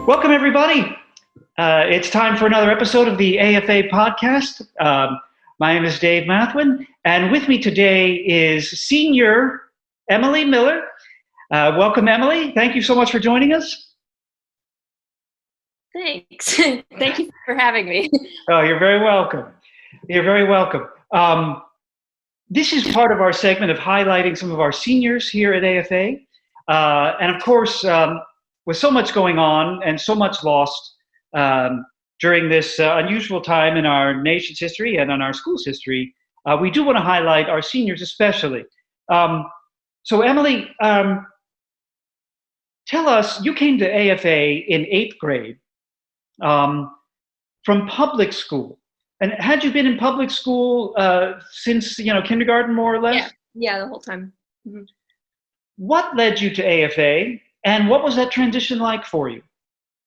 Welcome, everybody. It's time for another episode of the AFA podcast. My name is Dave Mathwin, and with me today is Senior Emily Miller. Welcome, Emily. Thank you so much for joining us. Thanks. Thank you for having me. Oh, you're very welcome. You're very welcome. This is part of our segment of highlighting some of our seniors here at AFA. And of course, with so much going on and so much lost during this unusual time in our nation's history and in our school's history, we do want to highlight our seniors especially. So Emily, tell us, you came to AFA in 8th grade from public school. And had you been in public school since, kindergarten, more or less? Yeah, the whole time. Mm-hmm. What led you to AFA? And what was that transition like for you?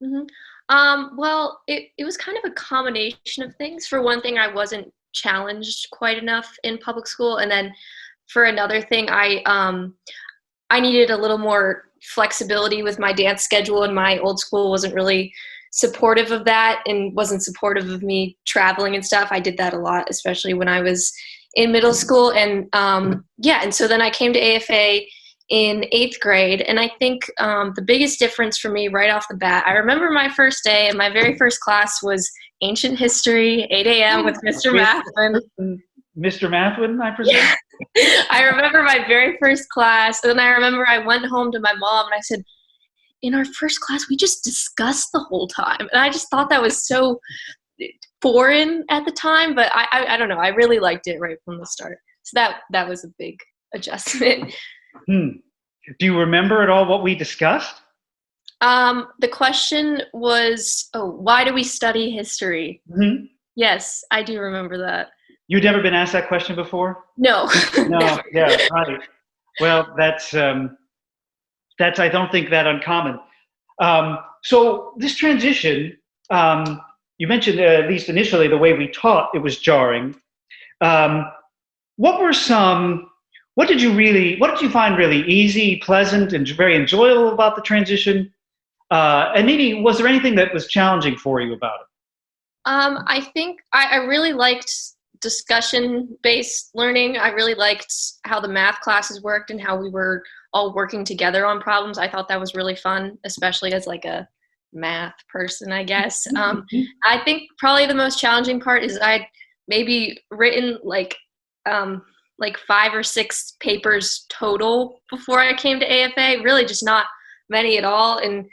Mm-hmm. Well, it was kind of a combination of things. For one thing, I wasn't challenged quite enough in public school. And then for another thing, I needed a little more flexibility with my dance schedule, and my old school wasn't really supportive of that and wasn't supportive of me traveling and stuff. I did that a lot, especially when I was in middle school. And and so then I came to AFA in 8th grade. And I think the biggest difference for me right off the bat, I remember my first day and my very first class was ancient history, 8 a.m. with Mr. Mathwin. Mr. Mathwin, I presume? Yeah. I remember my very first class. And then I remember I went home to my mom and I said, in our first class, we just discussed the whole time. And I just thought that was so foreign at the time, but I don't know. I really liked it right from the start. So that was a big adjustment. Do you remember at all what we discussed? The question was, why do we study history? Mm-hmm. Yes, I do remember that. You'd never been asked that question before? No. No, Never. Yeah, right. Well, that's I don't think that uncommon. So this transition, you mentioned at least initially the way we taught, it was jarring. What did you find really easy, pleasant, and very enjoyable about the transition? And maybe was there anything that was challenging for you about it? I think I really liked discussion-based learning. I really liked how the math classes worked and how we were all working together on problems. I thought that was really fun, especially as like a math person, I guess. I think probably the most challenging part is I'd maybe written like 5 or 6 papers total before I came to AFA, really just not many at all. And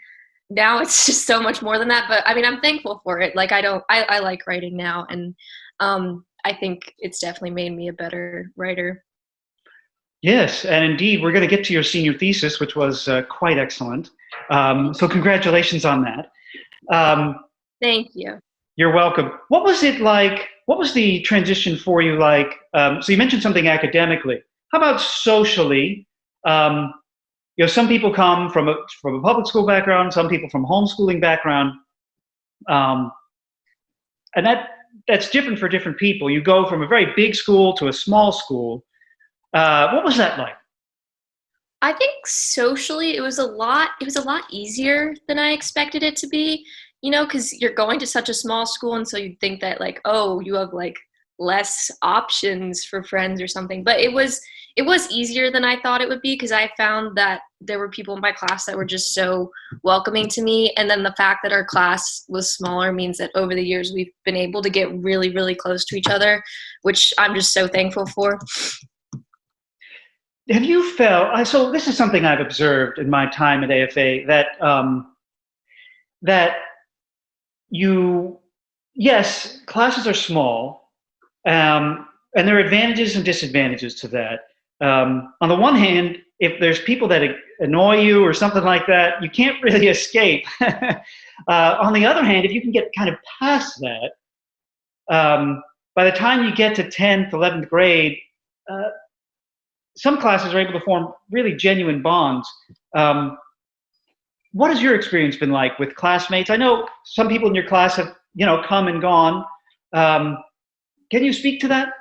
now it's just so much more than that. But I mean, I'm thankful for it. Like I like writing now. And I think it's definitely made me a better writer. Yes, and indeed, we're going to get to your senior thesis, which was quite excellent. So congratulations on that. Thank you. You're welcome. What was it like? What was the transition for you like? So you mentioned something academically. How about socially? Some people come from a public school background, some people from homeschooling background, and that's different for different people. You go from a very big school to a small school. What was that like? I think socially it was a lot easier than I expected it to be, because you're going to such a small school, and so you'd think that like, oh, you have like less options for friends or something. But it was easier than I thought it would be, because I found that there were people in my class that were just so welcoming to me. And then the fact that our class was smaller means that over the years we've been able to get really, really close to each other, which I'm just so thankful for. Have you felt, so this is something I've observed in my time at AFA, that yes, classes are small, and there are advantages and disadvantages to that. On the one hand, if there's people that annoy you or something like that, you can't really escape. On the other hand, if you can get kind of past that, by the time you get to 10th, 11th grade, some classes are able to form really genuine bonds. What has your experience been like with classmates? I know some people in your class have, come and gone. Can you speak to that?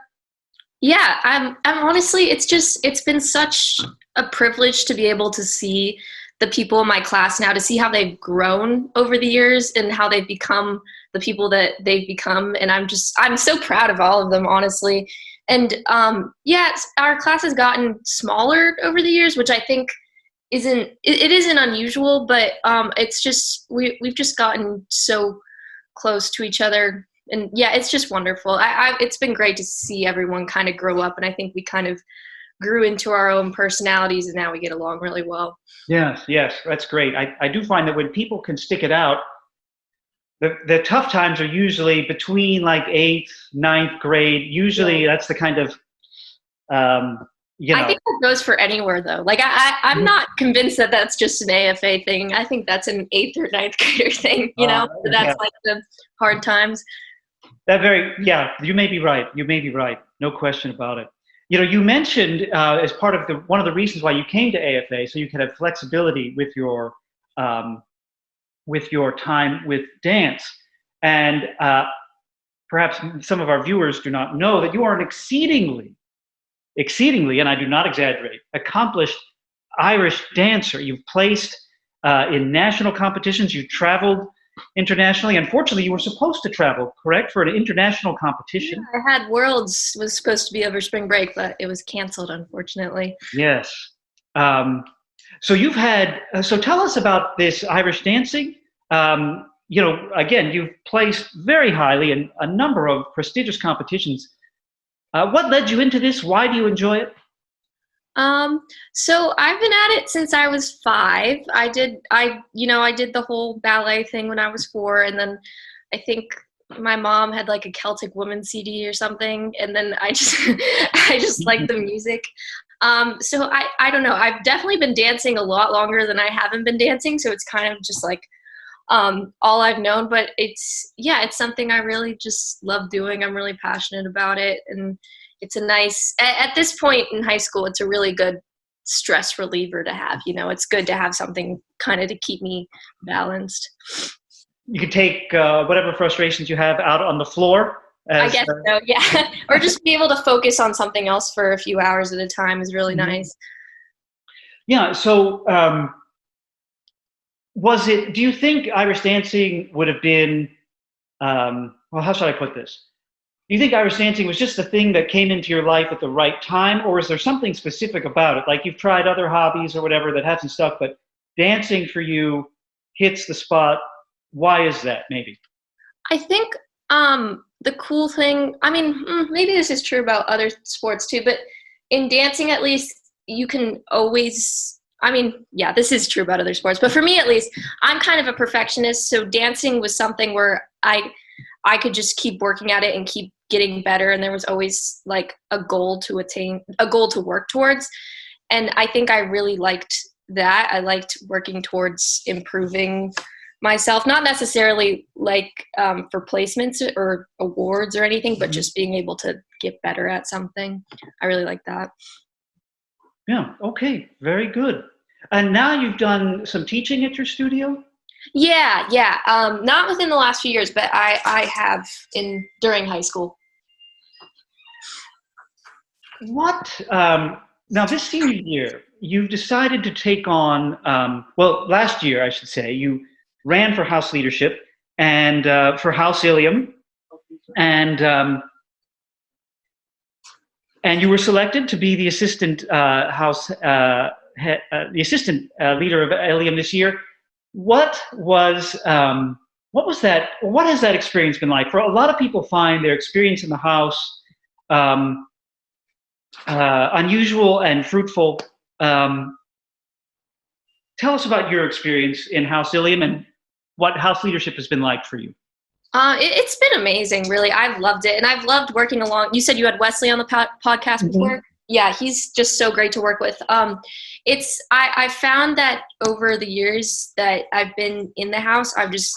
Yeah, I'm honestly, it's been such a privilege to be able to see the people in my class now, to see how they've grown over the years and how they've become the people that they've become. And I'm so proud of all of them, honestly. And our class has gotten smaller over the years, which I think isn't unusual, but it's just, we've just gotten so close to each other. And yeah, it's just wonderful. It's been great to see everyone kind of grow up. And I think we kind of grew into our own personalities, and now we get along really well. Yes, that's great. I do find that when people can stick it out, the tough times are usually between like 8th, 9th grade. Usually that's the kind of, I think that goes for anywhere, though. Like, I'm not convinced that that's just an AFA thing. I think that's an 8th or 9th grader thing, that's like the hard times. You may be right. No question about it. You mentioned as part of one of the reasons why you came to AFA, so you could have flexibility with your time with dance. And perhaps some of our viewers do not know that you are an exceedingly, and I do not exaggerate, accomplished Irish dancer. You've placed in national competitions. You've traveled internationally. Unfortunately, you were supposed to travel, correct, for an international competition? Yeah, I had Worlds, was supposed to be over spring break, but it was canceled, unfortunately. Yes. So tell us about this Irish dancing. Again, you've placed very highly in a number of prestigious competitions. What led you into this? Why do you enjoy it? So I've been at it since I was 5. I did the whole ballet thing when I was 4, and then I think my mom had like a Celtic Woman CD or something, and then I just liked the music. So I don't know. I've definitely been dancing a lot longer than I haven't been dancing, so it's kind of just like all I've known, but it's something I really just love doing. I'm really passionate about it, and it's a nice, at this point in high school, it's a really good stress reliever to have. It's good to have something kind of to keep me balanced. You can take whatever frustrations you have out on the floor. I guess so, yeah. Or just be able to focus on something else for a few hours at a time is really nice. Yeah, so do you think Irish dancing would have been, how should I put this? Do you think Irish dancing was just the thing that came into your life at the right time, or is there something specific about it? Like you've tried other hobbies or whatever that hasn't stuck, but dancing for you hits the spot. Why is that, maybe? I think the cool thing, maybe this is true about other sports too, but in dancing at least, you can always, this is true about other sports, but for me at least, I'm kind of a perfectionist, so dancing was something where I could just keep working at it and keep getting better, and there was always like a goal to attain, a goal to work towards. And I think I really liked that. I liked working towards improving myself, not necessarily like for placements or awards or anything, but just being able to get better at something. I really like that. Yeah, okay, very good. And now you've done some teaching at your studio? Yeah. Not within the last few years, but I have during high school. What, now this senior year, you've decided to take on, last year, I should say, you ran for House leadership and for House Ilium, and you were selected to be the assistant leader of Ilium this year. What has that experience been like? For a lot of people find their experience in the House unusual and fruitful. Tell us about your experience in House Ilium and what House leadership has been like for you. It's been amazing, really. I've loved it, and I've loved working along. You said you had Wesley on the podcast before? Yeah, he's just so great to work with. I found that over the years that I've been in the House, I've just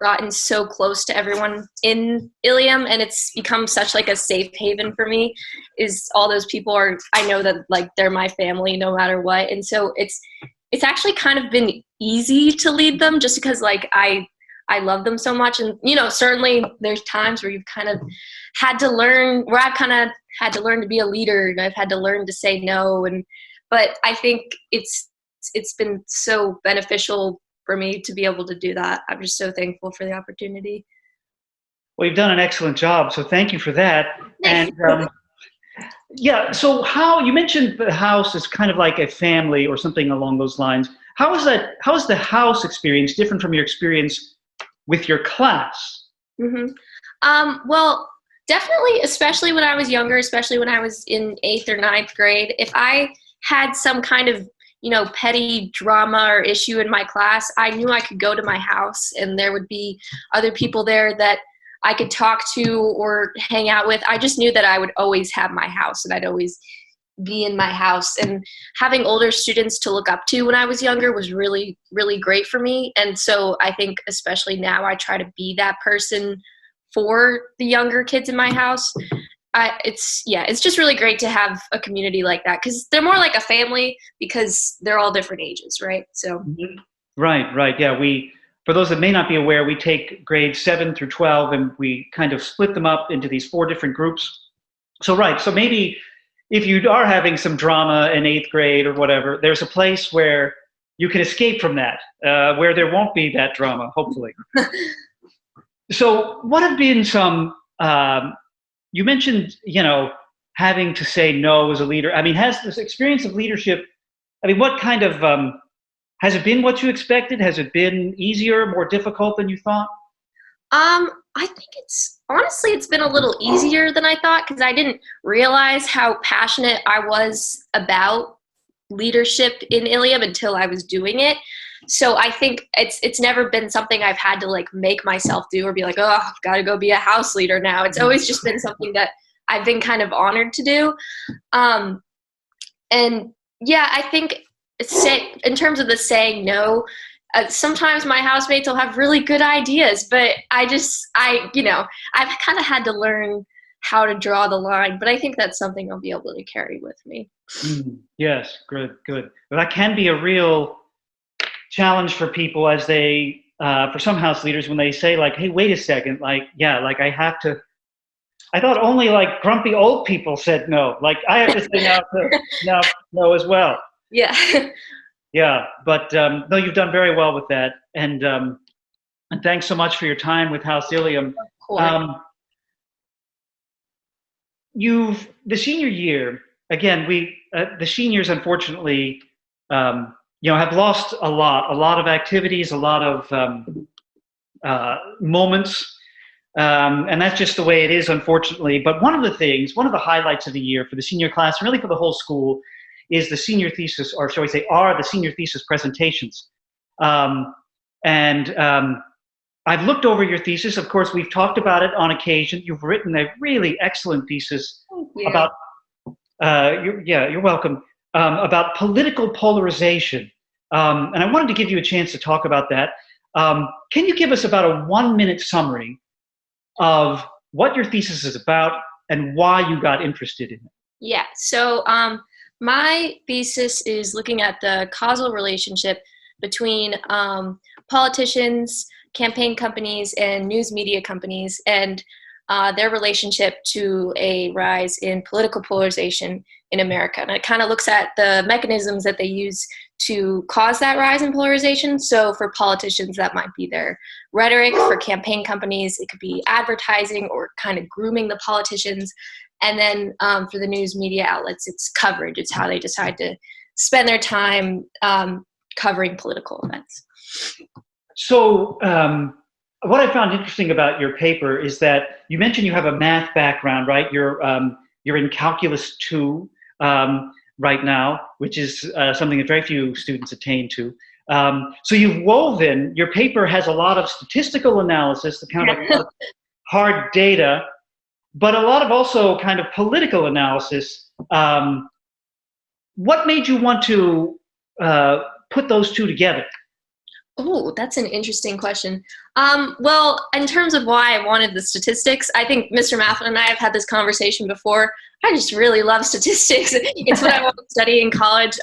gotten so close to everyone in Ilium, and it's become such like a safe haven for me. Is all those people I know that like they're my family no matter what, and so it's actually kind of been easy to lead them just because like I love them so much. And certainly there's times where you've kind of had to learn, where I've kind of had to learn to be a leader, and I've had to learn to say no, but I think it's been so beneficial for me to be able to do that. I'm just so thankful for the opportunity. Well, you've done an excellent job, so thank you for that. Nice. And yeah, so how you mentioned the house is kind of like a family or something along those lines. How is that? How is the house experience different from your experience with your class? hmm well, definitely, especially when I was younger, especially when I was in 8th or 9th grade, if I had some kind of, petty drama or issue in my class, I knew I could go to my house and there would be other people there that I could talk to or hang out with. I just knew that I would always have my house and I'd always be in my house. And having older students to look up to when I was younger was really, really great for me. And so I think especially now I try to be that person for the younger kids in my house. It's just really great to have a community like that because they're more like a family because they're all different ages, right? So Mhm. Right. Yeah, for those that may not be aware, we take grades 7 through 12 and we kind of split them up into these 4 different groups. So maybe if you are having some drama in 8th grade or whatever, there's a place where you can escape from that, where there won't be that drama, hopefully. So what have been some, you mentioned, having to say no as a leader. I mean, has this experience of leadership, what kind of, has it been what you expected? Has it been easier, more difficult than you thought? I think it's been a little easier than I thought because I didn't realize how passionate I was about leadership in Ilium until I was doing it. So I think it's never been something I've had to like make myself do or be like, oh, I've got to go be a house leader now. It's always just been something that I've been kind of honored to do. And yeah, I think in terms of the saying no, sometimes my housemates will have really good ideas, but I've kind of had to learn how to draw the line. But I think that's something I'll be able to carry with me. Yes, good. Well, that can be a real challenge for people as they, for some house leaders, when they say like, hey, wait a second, like, yeah, like I thought only like grumpy old people said no. Like I have to say no as well. Yeah. Yeah, but no, you've done very well with that, and thanks so much for your time with House Ilium. Of course. The senior year again. The seniors unfortunately, have lost a lot of activities, a lot of moments, and that's just the way it is, unfortunately. But one of the highlights of the year for the senior class, and really for the whole school, is the senior thesis, or shall we say, are the senior thesis presentations. And I've looked over your thesis. Of course, we've talked about it on occasion. You've written a really excellent thesis about, you're welcome, about political polarization. And I wanted to give you a chance to talk about that. Can you give us about a 1-minute summary of what your thesis is about and why you got interested in it? Yeah. So my thesis is looking at the causal relationship between politicians, campaign companies, and news media companies, and their relationship to a rise in political polarization in America. And it kind of looks at the mechanisms that they use to cause that rise in polarization. So for politicians, that might be their rhetoric. For campaign companies, it could be advertising or kind of grooming the politicians. And then for the news media outlets, it's coverage. It's how they decide to spend their time covering political events. So what I found interesting about your paper is that you mentioned you have a math background, right? You're in Calculus 2 right now, which is something that very few students attain to. So your paper has a lot of statistical analysis, the kind of like a lot of hard data, but a lot of also kind of political analysis. What made you want to put those two together? Oh, that's an interesting question. Well, in terms of why I wanted the statistics, I think Mr. Maffin and I have had this conversation before. I just really love statistics. It's what I want to study in college.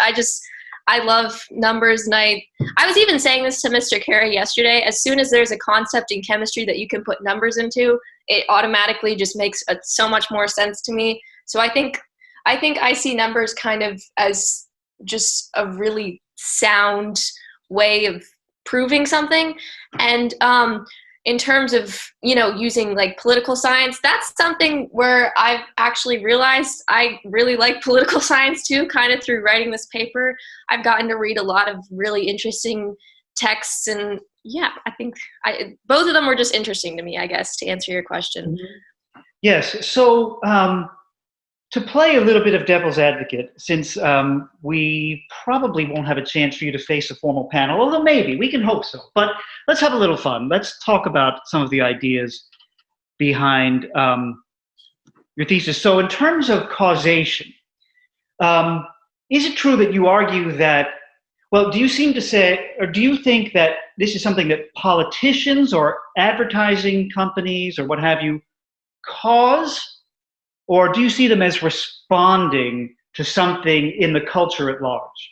I love numbers, and I was even saying this to Mr. Carey yesterday. As soon as there's a concept in chemistry that you can put numbers into, it automatically just makes so much more sense to me. So I think I see numbers kind of as just a really sound way of proving something. And in terms of, using like political science, that's something where I've actually realized I really like political science too, kind of through writing this paper. I've gotten to read a lot of really interesting texts, and yeah, I think both of them were just interesting to me, I guess, to answer your question. Yes. So to play a little bit of devil's advocate, since we probably won't have a chance for you to face a formal panel, although maybe, we can hope so. But let's have a little fun. Let's talk about some of the ideas behind your thesis. So in terms of causation, is it true that you argue that, well, do you seem to say, or do you think that this is something that politicians or advertising companies or what have you cause? Or do you see them as responding to something in the culture at large?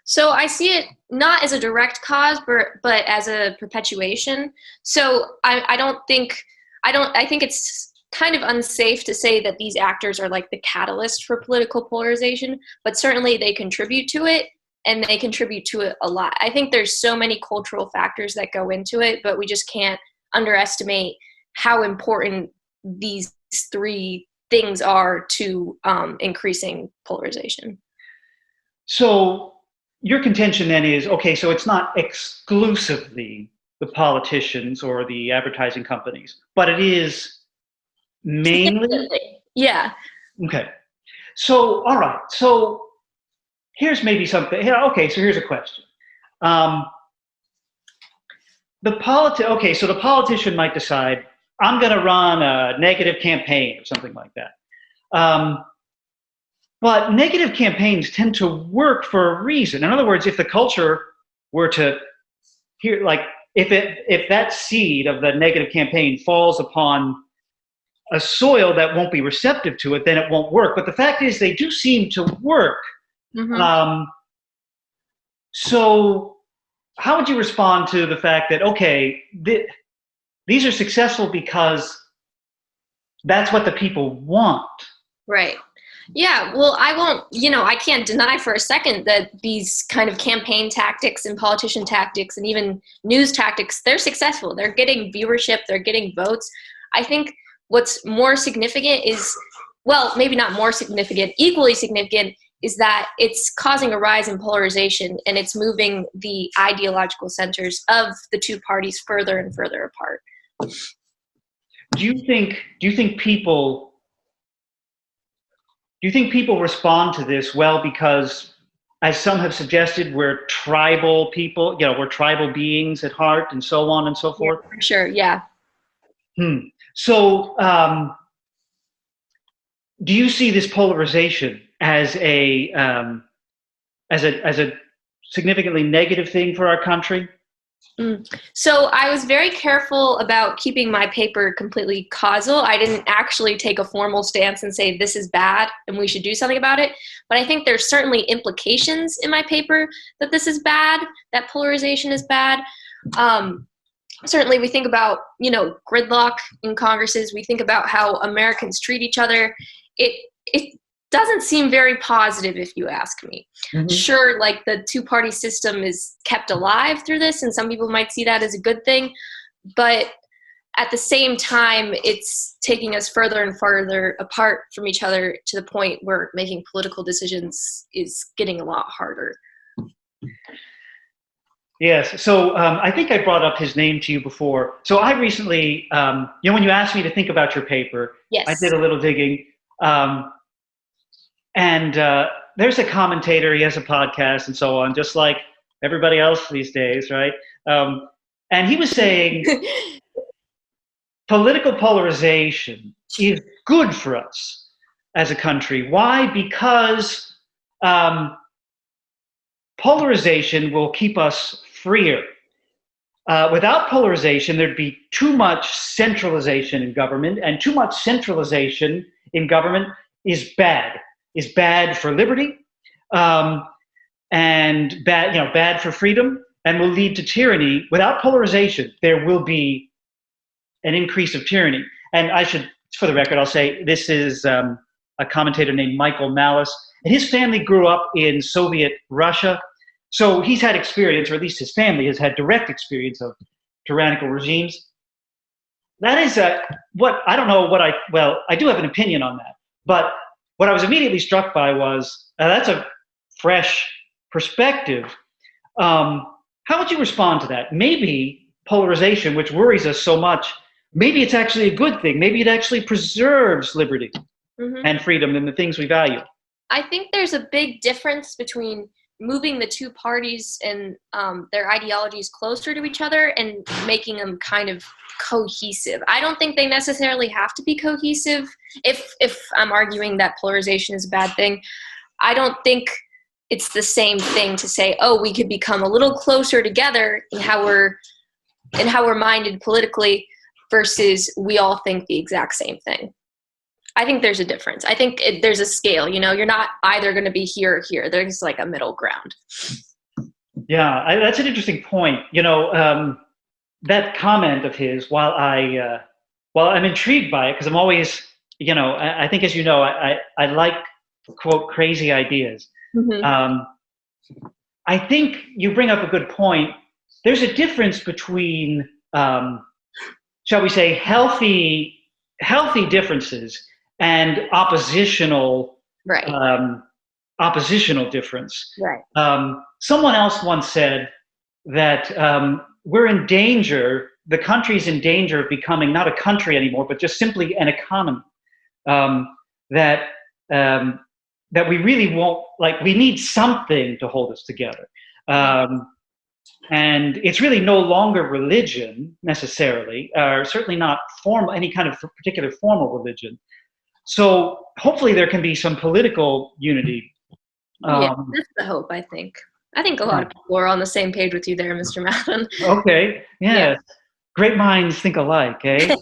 So I see it not as a direct cause, but as a perpetuation. So I think it's kind of unsafe to say that these actors are like the catalyst for political polarization, but certainly they contribute to it, and they contribute to it a lot. I think there's so many cultural factors that go into it, but we just can't underestimate how important these three things are to increasing polarization. So your contention then is, okay, so it's not exclusively the politicians or the advertising companies, but it is mainly? Yeah. Okay. So, all right. So here's maybe something. Yeah, okay, so here's a question. Okay, so the politician might decide, I'm going to run a negative campaign or something like that. But negative campaigns tend to work for a reason. In other words, if the culture were to hear, like, if that seed of the negative campaign falls upon a soil that won't be receptive to it, then it won't work. But the fact is, they do seem to work. Mm-hmm. So how would you respond to the fact that, okay, these are successful because that's what the people want? Right. Yeah, well, I can't deny for a second that these kind of campaign tactics and politician tactics and even news tactics, they're successful. They're getting viewership, they're getting votes. I think what's more significant is, well, maybe not more significant, equally significant, is that it's causing a rise in polarization, and it's moving the ideological centers of the two parties further and further apart. Do you think people respond to this well because, as some have suggested, we're tribal people, we're tribal beings at heart, and so on and so forth? Yeah, for sure, yeah. So do you see this polarization as a significantly negative thing for our country? So I was very careful about keeping my paper completely causal. I didn't actually take a formal stance and say this is bad and we should do something about it. But I think there's certainly implications in my paper that this is bad, that polarization is bad. Certainly we think about, gridlock in Congresses. We think about how Americans treat each other. It doesn't seem very positive, if you ask me. Mm-hmm. Sure, like the two-party system is kept alive through this, and some people might see that as a good thing. But at the same time, it's taking us further and further apart from each other to the point where making political decisions is getting a lot harder. Yes. So I think I brought up his name to you before. So I recently, when you asked me to think about your paper, yes, I did a little digging. And there's a commentator, he has a podcast and so on, just like everybody else these days, right? And he was saying political polarization is good for us as a country. Why? Because polarization will keep us freer. Without polarization, there'd be too much centralization in government, and too much centralization in government is bad for liberty, and bad for freedom, and will lead to tyranny. Without polarization, there will be an increase of tyranny. And I should, for the record, I'll say this is a commentator named Michael Malice, and his family grew up in Soviet Russia. So he's had experience, or at least his family has had direct experience of tyrannical regimes. That is what I don't know what I do have an opinion on that. But what I was immediately struck by was that's a fresh perspective. How would you respond to that? Maybe polarization, which worries us so much, maybe it's actually a good thing. Maybe it actually preserves liberty and freedom and the things we value. I think there's a big difference between moving the two parties and their ideologies closer to each other and making them kind of cohesive. I don't think they necessarily have to be cohesive. If I'm arguing that polarization is a bad thing, I don't think it's the same thing to say, oh, we could become a little closer together in how we're minded politically versus we all think the exact same thing. I think there's a difference. I think there's a scale, you're not either going to be here or here. There's like a middle ground. Yeah, that's an interesting point. That comment of his, while I'm intrigued by it, because I'm always, I think, as you know, I like, quote, crazy ideas. I think you bring up a good point. There's a difference between, shall we say, healthy differences and oppositional difference. Right. Someone else once said that we're in danger. The country's in danger of becoming not a country anymore, but just simply an economy. That we really won't, we need something to hold us together. And it's really no longer religion necessarily, or certainly not any kind of particular formal religion. So hopefully there can be some political unity. That's the hope, I think. I think a lot of people are on the same page with you there, Mr. Madden. Okay, yeah. Great minds think alike, eh?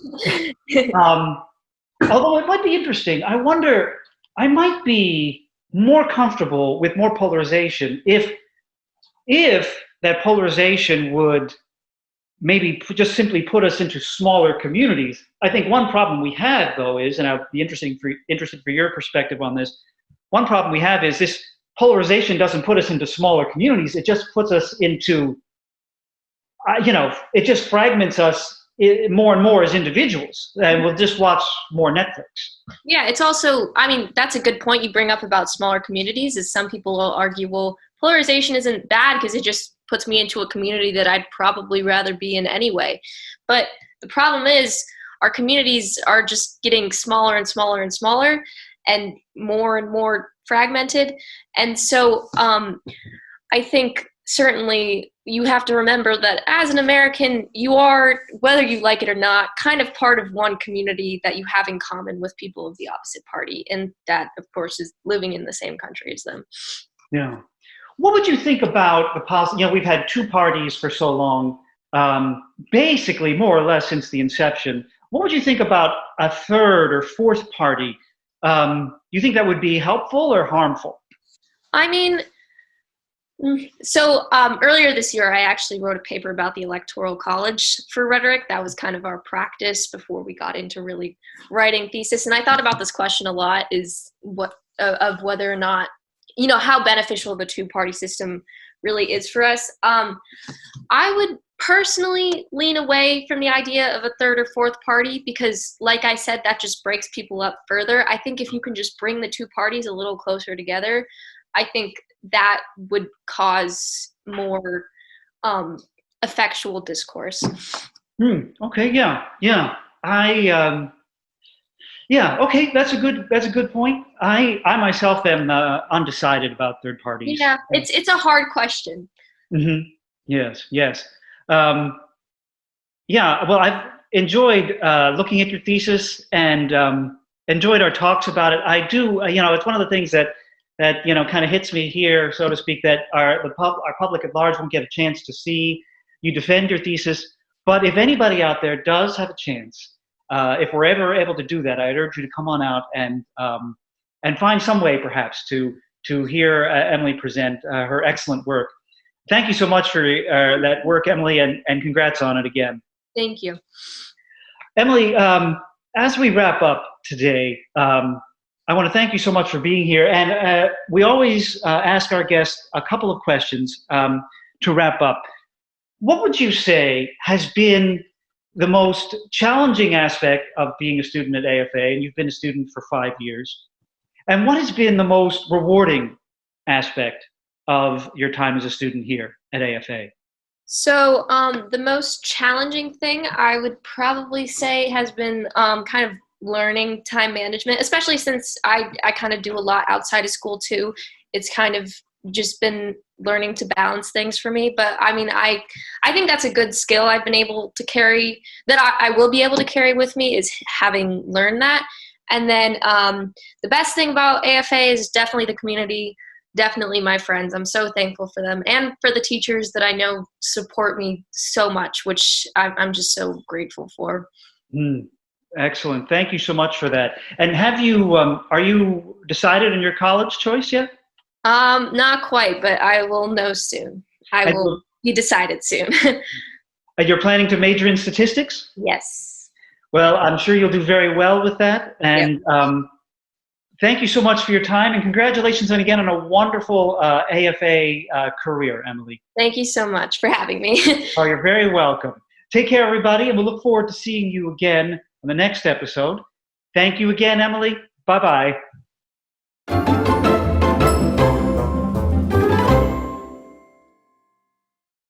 Although it might be interesting, I wonder, I might be more comfortable with more polarization if that polarization would maybe just simply put us into smaller communities. I think one problem we have, though, is, and I'd be interested for your perspective on this, one problem we have is this polarization doesn't put us into smaller communities. It just puts us into, it just fragments us more and more as individuals, and we'll just watch more Netflix. Yeah, it's also, that's a good point you bring up about smaller communities, is some people will argue, well, polarization isn't bad because it just puts me into a community that I'd probably rather be in anyway. But the problem is our communities are just getting smaller and smaller and smaller and more fragmented. And so I think certainly you have to remember that as an American, you are, whether you like it or not, kind of part of one community that you have in common with people of the opposite party. And that, of course, is living in the same country as them. Yeah. What would you think about the policy? We've had two parties for so long, basically more or less since the inception. What would you think about a third or fourth party? You think that would be helpful or harmful? So earlier this year, I actually wrote a paper about the Electoral College for rhetoric. That was kind of our practice before we got into really writing thesis. And I thought about this question a lot, is of whether or not, how beneficial the two-party system really is for us. I would personally lean away from the idea of a third or fourth party because, like I said, that just breaks people up further. I think if you can just bring the two parties a little closer together, I think that would cause more effectual discourse. Okay, yeah. Okay, that's a good point. I myself am undecided about third parties. Yeah, it's a hard question. Mm-hmm. Yes. Well, I've enjoyed looking at your thesis and enjoyed our talks about it. I do, it's one of the things that kind of hits me here, so to speak, that our public at large won't get a chance to see you defend your thesis. But if anybody out there does have a chance, if we're ever able to do that, I'd urge you to come on out and find some way, perhaps, to hear Emily present her excellent work. Thank you so much for that work, Emily, and congrats on it again. Thank you. Emily, as we wrap up today, I want to thank you so much for being here. And we always ask our guests a couple of questions to wrap up. What would you say has been the most challenging aspect of being a student at AFA? And you've been a student for 5 years. And what has been the most rewarding aspect of your time as a student here at AFA? So the most challenging thing I would probably say has been kind of learning time management, especially since I kind of do a lot outside of school too. It's kind of just been learning to balance things for me. But I mean, I think that's a good skill I've been able to carry, that I will be able to carry with me, is having learned that. And then the best thing about AFA is definitely the community, definitely my friends. I'm so thankful for them, and for the teachers that I know support me so much, which I'm just so grateful for. Excellent. Thank you so much for that. And have you, are you decided on your college choice yet? Not quite, but I will know soon. I will be decided soon. And you're planning to major in statistics? Yes. Well, I'm sure you'll do very well with that. And thank you so much for your time, and congratulations again on a wonderful AFA career, Emily. Thank you so much for having me. Oh, you're very welcome. Take care, everybody, and we'll look forward to seeing you again on the next episode. Thank you again, Emily. Bye-bye.